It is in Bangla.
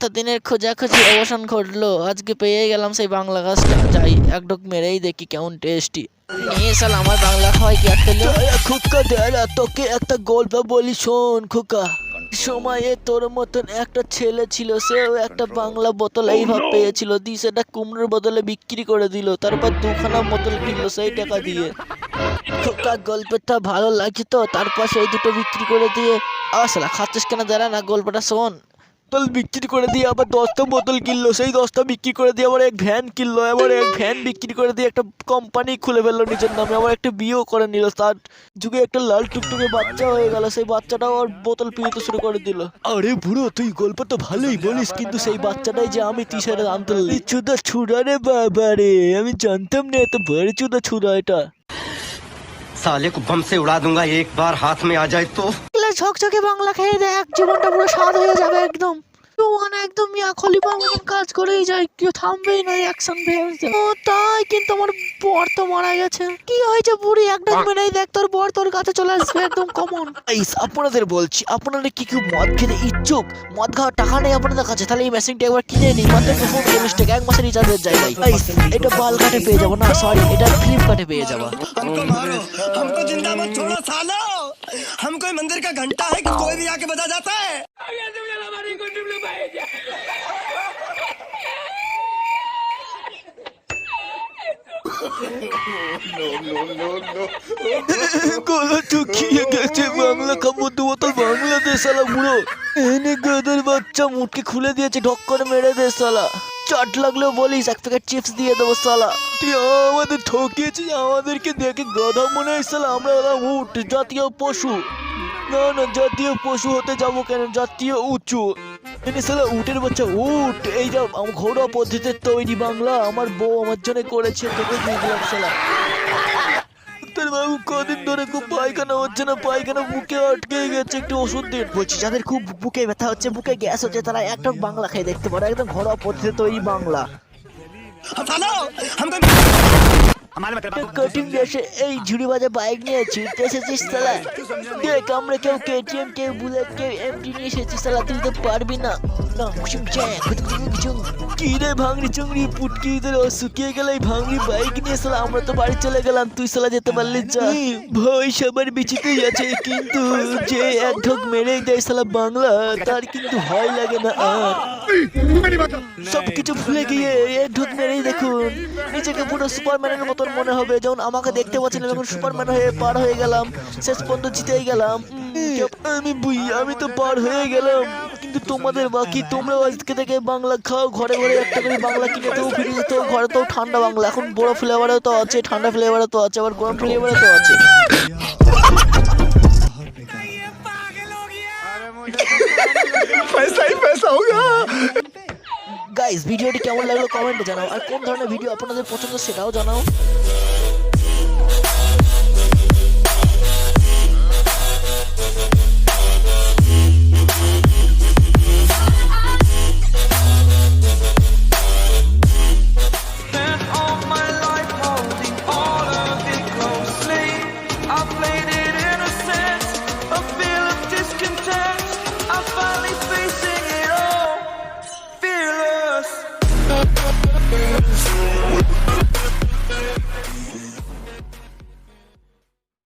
এতদিনের খোঁজাখুঁজি অবসান ঘটলো, আজকে পেয়ে গেলাম সেই বাংলা গাছটা। যাই এক ঢোক মেরেই দেখি কেমন টেস্টি। নিয়ে সাল আমার বাংলা খাওয়াই কি আর তেল। খোকা দেয়া তোকে একটা গল্প বলি শোন খোকা। সময়ে তোর মতন একটা ছেলে ছিল, সেও একটা বাংলা বোতল এইভাবে পেয়েছিল, দি সেটা কুমড়োর বদলে বিক্রি করে দিল, তারপর দুখানা বোতল কিনলো সেই টাকা দিয়ে। খোকা গল্পটা ভালো লাগছে তো, তারপর সেই দুটো বিক্রি করে দিয়ে আসলা খাচ্ছিস কেন, দাঁড়া না গল্পটা শোন। বোতল বিক্রি করে দিয়ে আবার 10টা বোতল কিনলো, সেই 10টা বিক্রি করে দিয়ে আবার এক ভ্যান কিনলো, আবার এক ভ্যান বিক্রি করে দিয়ে একটা কোম্পানি খুলে ফেললো নিজের নামে, আবার একটা বিয়েও করে নিল, তার যুগে একটা লাল টুকটুকে বাচ্চা হয়ে গেল, সেই বাচ্চাটাও আর বোতল পিতে শুরু করে দিল। আরে বুড়ো তুই গল্প তো ভালোই বলিস, কিন্তু সেই বাচ্চাটাই যে আমি তুই সেটা জানতে পারলি। চুদা ছুড়া রে বাবা রে, আমি জানতাম না এত বড় চুদা ছুড়া এটা। साले को बम से उड़ा दूंगा एक बार हाथ में आ जाए तो। ঝকঝকে বাংলা খেয়ে দেখ, জীবনটা পুরো স্বাদ হয়ে যাবে একদম। মানে একদম মিয়া খলিফা মতন কাজ করেই যায়, কেউ থামবেই না অ্যাকশন ভেবে। ও তাই, কিন্তু আমার বর তো মারা গেছে। কি হয়েছে বুড়ি, একদম মেরেই দেখ, তোর বর তোর কাছে চলে আসবে একদম কমন। আপনাদের বলছি, আপনারা কি কেউ মদ খেতে ইচ্ছুক? মদ খাওয়ার টাকা নেই আপনাদের কাছে, তাহলে এই মেশিনটা একবার কিনে নিই, মাত্র 240 টাকা, এক মাসের রিচার্জের জায়গায়। এটা বালঘাটে পেয়ে যাবো, না সরি এটা ফ্লিপকার্টে পেয়ে যাবো। हमको मारो, हमको जिंदा मत छोड़ो सालो। हम कोई मंदिर का घंटा है कि कोई भी आके बजा जाता है। গলা চুকিয়ে গেছে, বাংলা খাবো, দু বোতল বাংলা দে শালা বুড়ো। এনে গেদের বাচ্চা মুটকে খুলে দিয়েছে, ঢক করে মেরে দে শালা। চট লাগলেও বলিস, এক প্যাকেট চিপস দিয়ে দেবো শালা। তুই আমাদের ঠকিয়েছিস, আমাদেরকে দেখে গাধা মনে হয় শালা, আমরা হলাম উট, জাতীয় পশু। না না, জাতীয় পশু হতে যাবো কেন, জাতীয় উঁচু। এনে শালা উটের বাচ্চা উট, এই যা ঘরোয়া পদ্ধতিতে তৈরি বাংলা, আমার বউ আমার জন্য করেছে, তোকে দিয়ে দিলাম শালা। বাবু কদিন ধরে খুব পায়খানা হচ্ছে না, পায়খানা বুকে আটকে গেছে, একটু ওষুধ দিন। বলছি যাদের খুব বুকে ব্যথা হচ্ছে, বুকে গ্যাস হচ্ছে, তারা একটা বাংলা খেয়ে দেখতে পারে, একদম ঘরোয়া পদ্ধতিতে তৈরি বাংলা। सालो हमको কঠিন দেশে এই ঝুড়ি বাজে বাইক নিয়ে ছুটতে এসেছিস শালা। দেখ আমরা কেউ কেটিএম, কেউ বুলেট, কেউ এমটি নিয়ে এসেছিস শালা, তুই তো পারবি না। কি রে ভাঙড়ি চুংড়ি পুটকি, তোর শুকিয়ে গেল এই ভাঙড়ি বাইক নিয়ে শালা, আমরা তো বাড়ি চলে গেলাম, তুই শালা যেতে পারলি যা। ভয় সবার বিচিতেই আছে, কিন্তু যে এক ঢোক মেরেই দেয় শালা বাংলা, তার কিন্তু ভয় লাগে না আর। সবকিছু ভুলে গিয়ে এক ঢোক মেরেই দেখুন, নিজেকে পুরো সুপারম্যানের মতন মনে হবে, যেমন আমাকে দেখতে পাচ্ছিলাম, এখন সুপারম্যান হয়ে পার হয়ে গেলাম, শেষ পর্যন্ত জিতেই গেলাম। আমি তো পার হয়ে গেলাম, কিন্তু তোমাদের বাকি, তোমরা আজকে থেকে বাংলা খাও, ঘরে ঘরে একটা করে বাংলা কিনে তো ফিরে যেত, ঘরে তো ঠান্ডা বাংলা, এখন বড় ফ্লেভারেও তো আছে, ঠান্ডা ফ্লেভারে তো আছে, আবার গরম ফ্লেভারে তো আছে। पैसा ही पैसा होगा। গাইস ভিডিওটি কেমন লাগলো কমেন্টে জানাও, আর কোন ধরনের ভিডিও আপনাদের পছন্দ সেটাও জানাও।